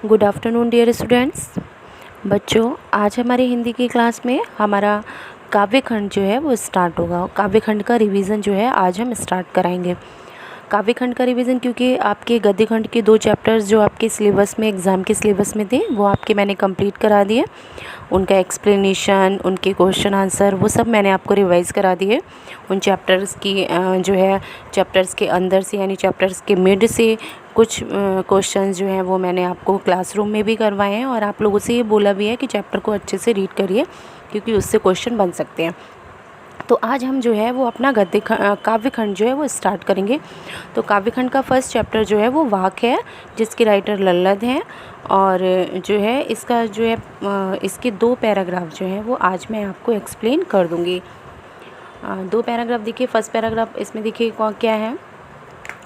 Good afternoon dear students. बच्चों, आज हमारी हिंदी की क्लास में हमारा काव्य खंड जो है वो स्टार्ट होगा। काव्य खंड का रिवीजन जो है आज हम स्टार्ट कराएंगे। काव्य खंड का रिवीजन क्योंकि आपके गद्य खंड के 2 चैप्टर्स जो आपके सिलेबस में एग्ज़ाम के सिलेबस में थे वो आपके मैंने कंप्लीट करा दिए। उनका एक्सप्लेनेशन, उनके क्वेश्चन आंसर वो सब मैंने आपको रिवाइज़ करा दिए। उन चैप्टर्स की जो है चैप्टर्स के अंदर से यानी चैप्टर्स के मिड से कुछ क्वेश्चंस जो हैं वो मैंने आपको क्लासरूम में भी करवाए हैं और आप लोगों से ये बोला भी है कि चैप्टर को अच्छे से रीड करिए क्योंकि उससे क्वेश्चन बन सकते हैं। तो आज हम जो है वो अपना काव्य खंड जो है वो स्टार्ट करेंगे। तो काव्य खंड का फर्स्ट चैप्टर जो है वो वाक है, जिसके राइटर लल्लद हैं। और जो है इसका जो है इसके 2 पैराग्राफ जो हैं वो आज मैं आपको एक्सप्लेन कर दूँगी। 2 पैराग्राफ देखिए। फर्स्ट पैराग्राफ इसमें देखिए क्या है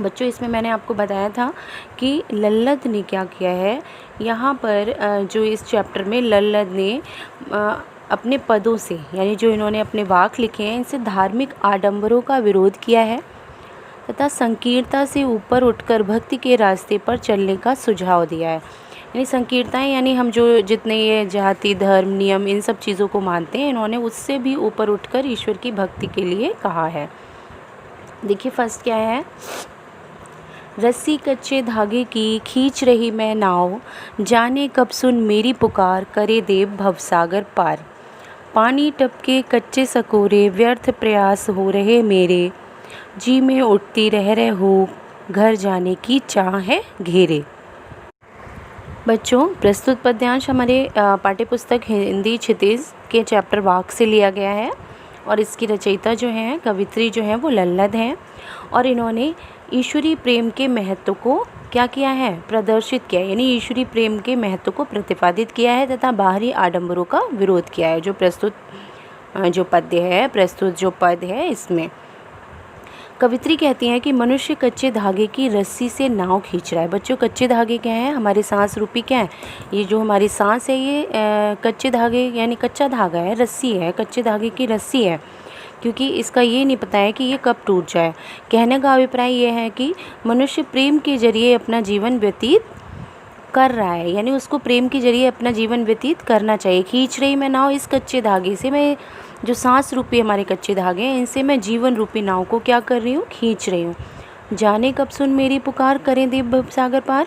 बच्चों। इसमें मैंने आपको बताया था कि लल्लद ने क्या किया है। यहाँ पर जो इस चैप्टर में लल्लद ने अपने पदों से यानी जो इन्होंने अपने वाक लिखे हैं इनसे धार्मिक आडंबरों का विरोध किया है तथा संकीर्णता से ऊपर उठकर भक्ति के रास्ते पर चलने का सुझाव दिया है। यानी संकीर्णताएं यानी हम जो जितने ये जाति, धर्म, नियम इन सब चीज़ों को मानते हैं, इन्होंने उससे भी ऊपर उठकर ईश्वर की भक्ति के लिए कहा है। देखिए फर्स्ट क्या है। रस्सी कच्चे धागे की खींच रही मैं नाव, जाने कब सुन मेरी पुकार, करे देव भवसागर पार। पानी टपके कच्चे सकोरे, व्यर्थ प्रयास हो रहे मेरे, जी में उठती रह रहे हो, घर जाने की चाह है घेरे। बच्चों, प्रस्तुत पद्यांश हमारे पाठ्यपुस्तक हिंदी क्षितिज के चैप्टर वाक से लिया गया है और इसकी रचयिता जो हैं कवित्री जो हैं वो लल्लद हैं और इन्होंने ईश्वरीय प्रेम के महत्व को क्या किया है, प्रदर्शित किया है। यानी ईश्वरीय प्रेम के महत्व को प्रतिपादित किया है तथा बाहरी आडंबरों का विरोध किया है। जो प्रस्तुत जो पद्य है, प्रस्तुत जो पद है, इसमें कवित्री कहती हैं कि मनुष्य कच्चे धागे की रस्सी से नाव खींच रहा है। बच्चों, कच्चे धागे क्या हैं? हमारे सांस रूपी क्या है? ये जो हमारी सांस है ये कच्चे धागे यानी कच्चा धागा है, रस्सी है, कच्चे धागे की रस्सी है, क्योंकि इसका ये नहीं पता है कि ये कब टूट जाए। कहने का अभिप्राय ये है कि मनुष्य प्रेम के जरिए अपना जीवन व्यतीत कर रहा है, यानी उसको प्रेम के जरिए अपना जीवन व्यतीत करना चाहिए। खींच रही मैं नाव इस कच्चे धागे से, मैं जो सांस रूपी हमारे कच्चे धागे हैं इनसे मैं जीवन रूपी नाव को क्या कर रही हूँ, खींच रही हूँ। जाने कब सुन मेरी पुकार, करें देव भवसागर पार।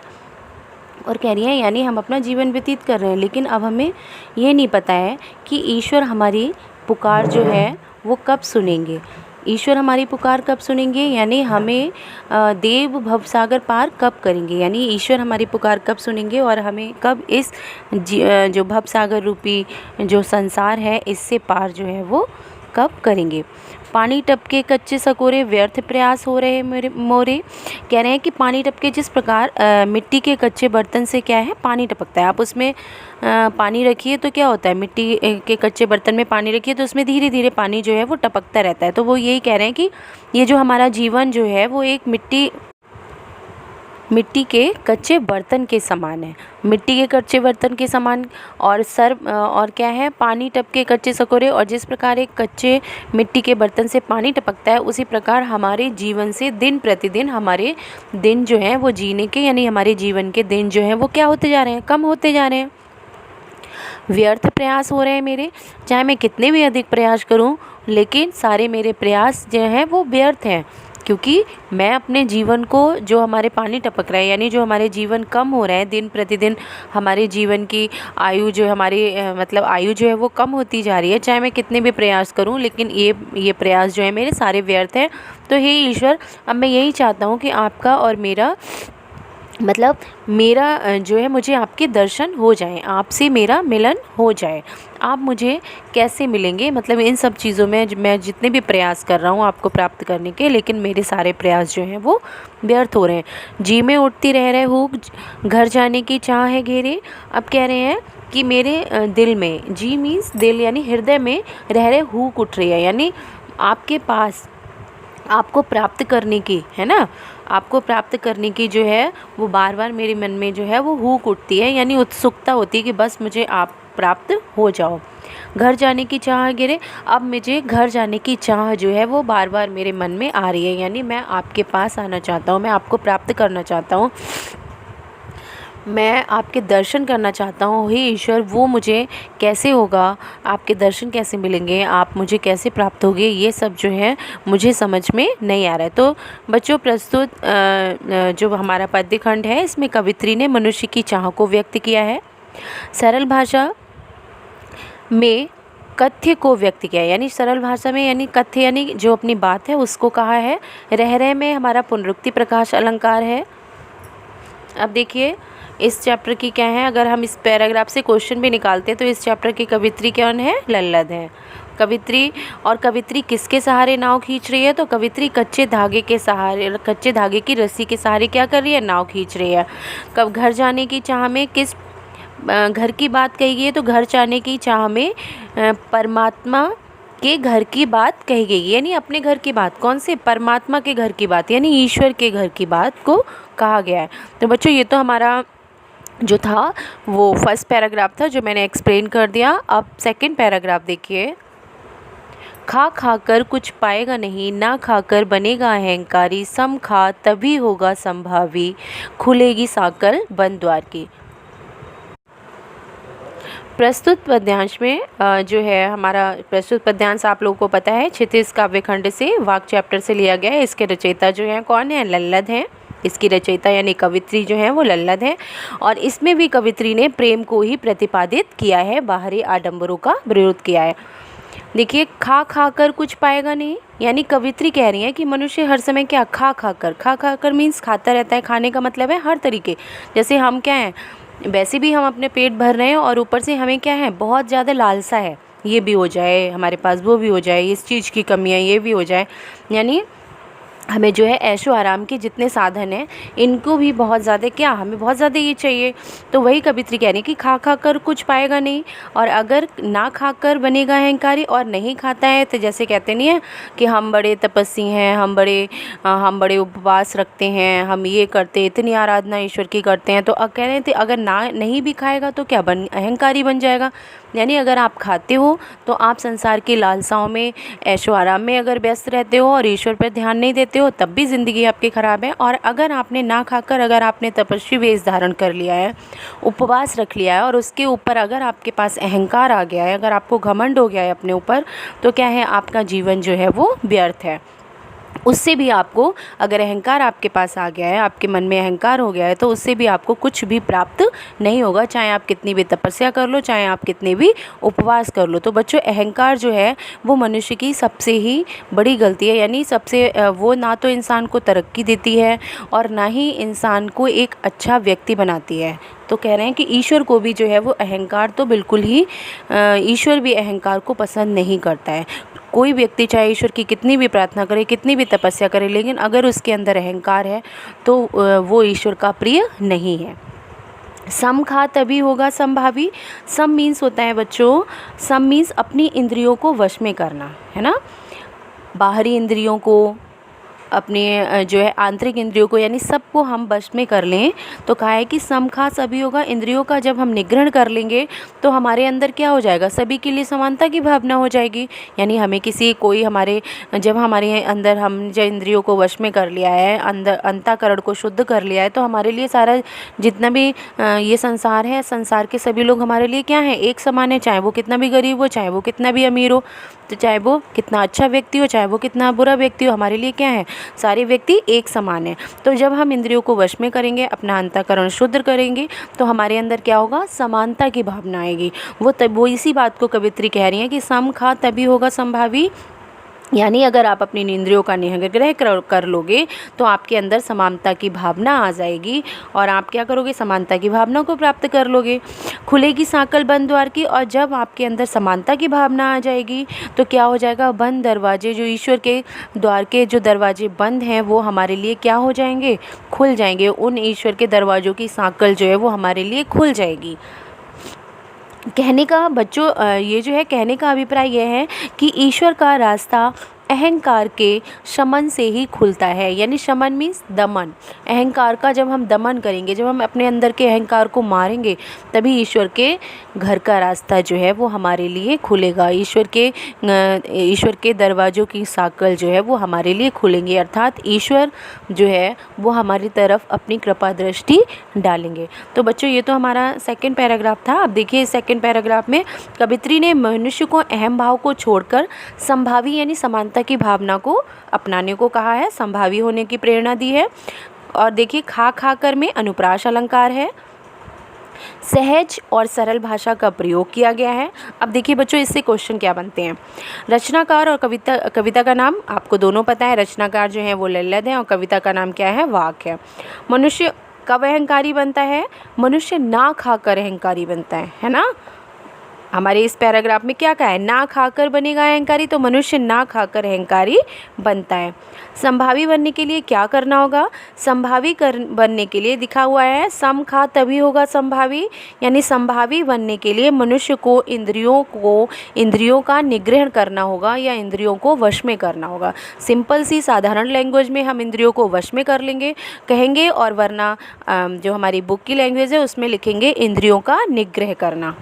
और कह रही है यानी हम अपना जीवन व्यतीत कर रहे हैं लेकिन अब हमें ये नहीं पता है कि ईश्वर हमारी पुकार जो है वो कब सुनेंगे। ईश्वर हमारी पुकार कब सुनेंगे यानी हमें देव भवसागर पार कब करेंगे, यानी ईश्वर हमारी पुकार कब सुनेंगे और हमें कब इस जो भवसागर रूपी जो संसार है इससे पार जो है वो कब करेंगे। पानी टपके कच्चे सकोरे, व्यर्थ प्रयास हो रहे मेरे मोरे। कह रहे हैं कि पानी टपके जिस प्रकार मिट्टी के कच्चे बर्तन से क्या है, पानी टपकता है। आप उसमें पानी रखिए तो क्या होता है, मिट्टी के कच्चे बर्तन में पानी रखिए तो उसमें धीरे धीरे पानी जो है वो टपकता रहता है। तो वो यही कह रहे हैं कि ये जो हमारा जीवन जो है वो एक मिट्टी के कच्चे बर्तन के समान है, मिट्टी के कच्चे बर्तन के समान। और क्या है, पानी टपके कच्चे सकोरे। और जिस प्रकार एक कच्चे मिट्टी के बर्तन से पानी टपकता है उसी प्रकार हमारे जीवन से दिन प्रतिदिन हमारे दिन जो हैं वो जीने के यानी हमारे जीवन के दिन जो हैं वो क्या होते जा रहे हैं, कम होते जा रहे हैं। व्यर्थ प्रयास हो रहे हैं मेरे, चाहे मैं कितने भी अधिक प्रयास करूं लेकिन सारे मेरे प्रयास जो हैं वो व्यर्थ हैं, क्योंकि मैं अपने जीवन को जो हमारे पानी टपक रहा है यानी जो हमारे जीवन कम हो रहा है दिन प्रतिदिन, हमारे जीवन की आयु जो हमारी मतलब आयु जो है वो कम होती जा रही है। चाहे मैं कितने भी प्रयास करूं लेकिन ये प्रयास जो है मेरे सारे व्यर्थ हैं। तो हे ईश्वर, अब मैं यही चाहता हूं कि आपका और मेरा मतलब मेरा जो है मुझे आपके दर्शन हो जाएं, आपसे मेरा मिलन हो जाए। आप मुझे कैसे मिलेंगे, मतलब इन सब चीज़ों में मैं जितने भी प्रयास कर रहा हूँ आपको प्राप्त करने के, लेकिन मेरे सारे प्रयास जो हैं वो व्यर्थ हो रहे हैं। जी में उठती रह रहे हूँ, घर जाने की चाह है घेरे। अब कह रहे हैं कि मेरे दिल में, जी मीन्स दिल यानी हृदय में रह रहे हुक उठ रही है, यानी आपके पास आपको प्राप्त करने की है ना, आपको प्राप्त करने की जो है वो बार बार मेरे मन में जो है वो हुक उठती है, यानी उत्सुकता होती है कि बस मुझे आप प्राप्त हो जाओ। घर जाने की चाह गिरे, अब मुझे घर जाने की चाह जो है वो बार बार मेरे मन में आ रही है, यानी मैं आपके पास आना चाहता हूँ, मैं आपको प्राप्त करना चाहता हूँ। मैं आपके दर्शन करना चाहता हूँ, हे ईश्वर वो मुझे कैसे होगा, आपके दर्शन कैसे मिलेंगे, आप मुझे कैसे प्राप्त होगे, ये सब जो है मुझे समझ में नहीं आ रहा है। तो बच्चों प्रस्तुत जो हमारा पद्य खंड है इसमें कवित्री ने मनुष्य की चाह को व्यक्त किया है। सरल भाषा में कथ्य को व्यक्त किया है, यानी सरल भाषा में, यानी कथ्य यानी जो अपनी बात है उसको कहा है। रह रहे में हमारा पुनरुक्ति प्रकाश अलंकार है। अब देखिए इस चैप्टर की क्या है, अगर हम इस पैराग्राफ से क्वेश्चन भी निकालते हैं तो इस चैप्टर की कवित्री कौन है, लल्लद है। कवित्री, और कवित्री किसके सहारे नाव खींच रही है, तो कवित्री कच्चे धागे के सहारे, कच्चे धागे की रस्सी के सहारे क्या कर रही है, नाव खींच रही है। कब घर जाने की चाह में किस घर की बात कही गई है, तो घर जाने की चाह में परमात्मा के घर की बात कही गई, यानी अपने घर की बात, कौन से, परमात्मा के घर की बात, यानी ईश्वर के घर की बात को कहा गया है। तो बच्चों ये तो हमारा जो था वो फर्स्ट पैराग्राफ था जो मैंने एक्सप्लेन कर दिया। अब सेकंड पैराग्राफ देखिए। खा खा कर कुछ पाएगा नहीं, ना खाकर बनेगा अहंकारी, सम खा तभी होगा संभावी, खुलेगी साकल बंद द्वार की। प्रस्तुत पद्यांश में जो है हमारा प्रस्तुत पद्यांश आप लोगों को पता है क्षितिज काव्य खंड से वाक चैप्टर से लिया गया है। इसके रचयिता जो है कौन है, लल्लद हैं। इसकी रचयिता यानी कवित्री जो है वो लल्लद है, और इसमें भी कवित्री ने प्रेम को ही प्रतिपादित किया है, बाहरी आडंबरों का विरोध किया है। देखिए खा खा कर कुछ पाएगा नहीं, यानी कवित्री कह रही है कि मनुष्य हर समय क्या, खा खा कर मीन्स खाता रहता है। खाने का मतलब है हर तरीके, जैसे हम क्या हैं, वैसे भी हम अपने पेट भर रहे हैं और ऊपर से हमें क्या है, बहुत ज़्यादा लालसा है, ये भी हो जाए हमारे पास, वो भी हो जाए, इस चीज़ की कमी है, ये भी हो जाए, यानी हमें जो है ऐशो आराम के जितने साधन हैं इनको भी बहुत ज़्यादा क्या, हमें बहुत ज़्यादा ये चाहिए। तो वही कवित्री कह रही है कि खा खा कर कुछ पाएगा नहीं, और अगर ना खाकर बनेगा अहंकारी, और नहीं खाता है तो जैसे कहते नहीं है कि हम बड़े तपस्वी हैं, हम बड़े उपवास रखते हैं, हम ये करते, इतनी आराधना ईश्वर की करते हैं, तो कह रहे थे अगर ना नहीं भी खाएगा तो क्या अहंकारी बन जाएगा। यानी अगर आप खाते हो तो आप संसार की लालसाओं में, ऐशो आराम में अगर व्यस्त रहते हो और ईश्वर पर ध्यान नहीं देते हो तब भी ज़िंदगी आपकी ख़राब है। और अगर आपने ना खाकर, अगर आपने तपस्वी वेश धारण कर लिया है, उपवास रख लिया है, और उसके ऊपर अगर आपके पास अहंकार आ गया है, अगर आपको घमंड हो गया है अपने ऊपर, तो क्या है, आपका जीवन जो है वो व्यर्थ है। उससे भी आपको, अगर अहंकार आपके पास आ गया है, आपके मन में अहंकार हो गया है, तो उससे भी आपको कुछ भी प्राप्त नहीं होगा, चाहे आप कितनी भी तपस्या कर लो, चाहे आप कितने भी उपवास कर लो। तो बच्चों अहंकार जो है वो मनुष्य की सबसे ही बड़ी गलती है, यानी सबसे वो ना तो इंसान को तरक्की देती है और ना ही इंसान को एक अच्छा व्यक्ति बनाती है। तो कह रहे हैं कि ईश्वर को भी जो है वो अहंकार तो बिल्कुल ही, ईश्वर भी अहंकार को पसंद नहीं करता है। कोई व्यक्ति चाहे ईश्वर की कितनी भी प्रार्थना करे, कितनी भी तपस्या करे, लेकिन अगर उसके अंदर अहंकार है तो वो ईश्वर का प्रिय नहीं है। सम खा तभी होगा संभावी। सम मीन्स होता है बच्चों, सम मीन्स अपनी इंद्रियों को वश में करना, है ना, बाहरी इंद्रियों को, अपने जो है आंतरिक इंद्रियों को, यानी सबको हम वश में कर लें। तो कहा है कि सम खा सभी होगा, इंद्रियों का जब हम निग्रहण कर लेंगे तो हमारे अंदर क्या हो जाएगा, सभी के लिए समानता की भावना हो जाएगी। यानी हमें कोई हमारे, जब हमारे अंदर हम जो इंद्रियों को वश में कर लिया है, अंदर अंतःकरण को शुद्ध कर लिया है, तो हमारे लिए सारा जितना भी ये संसार है, संसार के सभी लोग हमारे लिए क्या है, एक समान है, चाहे वो कितना भी गरीब हो, चाहे वो कितना भी अमीर हो, तो चाहे वो कितना अच्छा व्यक्ति हो, चाहे वो कितना बुरा व्यक्ति हो, हमारे लिए क्या है, सारे व्यक्ति एक समान है। तो जब हम इंद्रियों को वश में करेंगे, अपना अंतःकरण शुद्ध करेंगे, तो हमारे अंदर क्या होगा, समानता की भावना आएगी। वो इसी बात को कवित्री कह रही है कि सम खा तभी होगा संभावी, यानी अगर आप अपनी इंद्रियों का निग्रह कर लोगे तो आपके अंदर समानता की भावना आ जाएगी और आप क्या करोगे, समानता की भावना को प्राप्त कर लोगे। खुलेगी सांकल बंद द्वार की, और जब आपके अंदर समानता की भावना आ जाएगी तो क्या हो जाएगा, बंद दरवाजे, जो ईश्वर के द्वार के जो दरवाजे बंद हैं वो हमारे लिए क्या हो जाएंगे, खुल जाएंगे। उन ईश्वर के दरवाज़ों की सांकल जो है वो हमारे लिए खुल जाएगी। कहने का बच्चों ये जो है, कहने का अभिप्राय यह है कि ईश्वर का रास्ता अहंकार के शमन से ही खुलता है। यानी शमन मीन्स दमन। अहंकार का जब हम दमन करेंगे, जब हम अपने अंदर के अहंकार को मारेंगे, तभी ईश्वर के घर का रास्ता जो है वो हमारे लिए खुलेगा। ईश्वर के दरवाज़ों की साकल जो है वो हमारे लिए खुलेंगे, अर्थात ईश्वर जो है वो हमारी तरफ अपनी कृपा दृष्टि डालेंगे। तो बच्चों ये तो हमारा सेकंड पैराग्राफ था। अब देखिए सेकंड पैराग्राफ में कवित्री ने मनुष्य को अहम भाव को छोड़कर संभावी यानी समानता की भावना को अपनाने को कहा है, संभावी होने की प्रेरणा दी है। और देखिए खा खा कर में अनुप्रास अलंकार है, सहज और सरल भाषा का प्रयोग किया गया है। अब देखिए बच्चों इससे क्वेश्चन क्या बनते हैं। रचनाकार और कविता का नाम आपको दोनों पता है। रचनाकार जो है वो लल्लद है और कविता का नाम क्या है, वाक है। मनुष्य कब अहंकारी बनता है, मनुष्य ना खाकर अहंकारी बनता है ना। हमारे इस पैराग्राफ में क्या कहा है, ना खाकर बनेगा अहंकारी, तो मनुष्य ना खाकर अहंकारी बनता है। संभावी बनने के लिए क्या करना होगा, बनने के लिए दिखा हुआ है सम खा तभी होगा संभावी। यानी संभावी बनने के लिए मनुष्य को इंद्रियों का निग्रहण करना होगा या इंद्रियों को वश में करना होगा। सिंपल सी साधारण लैंग्वेज में हम इंद्रियों को वश में कर लेंगे कहेंगे, और वरना जो हमारी बुक की लैंग्वेज है उसमें लिखेंगे इंद्रियों का निग्रह करना।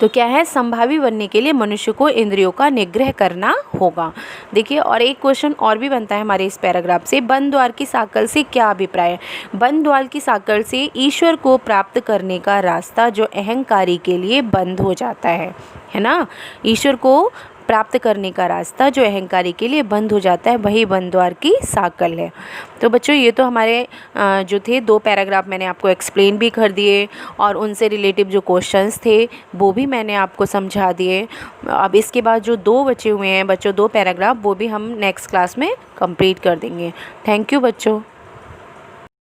तो क्या है, संभावी बनने के लिए मनुष्य को इंद्रियों का निग्रह करना होगा। देखिए और एक क्वेश्चन और भी बनता है हमारे इस पैराग्राफ से, बंद द्वार की साकल से क्या अभिप्राय है। बंद द्वार की साकल से ईश्वर को प्राप्त करने का रास्ता जो अहंकारी के लिए बंद हो जाता है ना। ईश्वर को प्राप्त करने का रास्ता जो अहंकारी के लिए बंद हो जाता है, वही बंद द्वार की साकल है। तो बच्चों ये तो हमारे जो थे 2 पैराग्राफ मैंने आपको एक्सप्लेन भी कर दिए, और उनसे रिलेटिव जो क्वेश्चंस थे वो भी मैंने आपको समझा दिए। अब इसके बाद जो 2 बचे हुए हैं बच्चों, 2 पैराग्राफ, वो भी हम नेक्स्ट क्लास में कंप्लीट कर देंगे। थैंक यू बच्चों।